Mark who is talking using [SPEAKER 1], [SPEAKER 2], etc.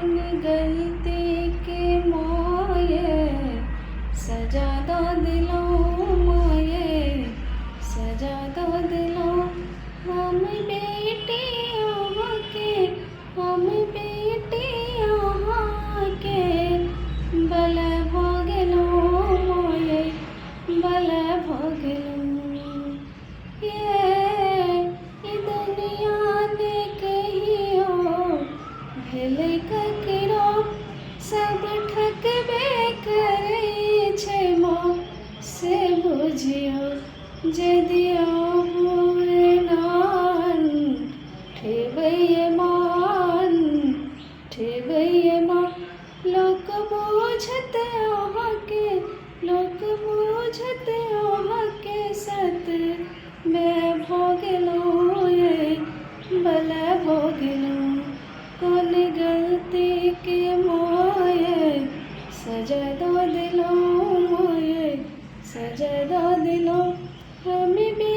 [SPEAKER 1] कौन गलती के माये सजा दो दिलों माये सजा दो दिलों हम बेटियों के हम बेटियों के बल भोगलो माये बल भोगलो ये दुनिया ने कहियो भेलै ककरो सब ठकबे करै छै माँ से बुझियो यदि मान ठेबै मान ठेबै माँ लोक बुझत अहाँके लोक बुझत अहाँके सत मैं भोगलो ये बल भोगलो कौन गलती के माये सजा दो दिलों माये सजा दो दिलों हम भी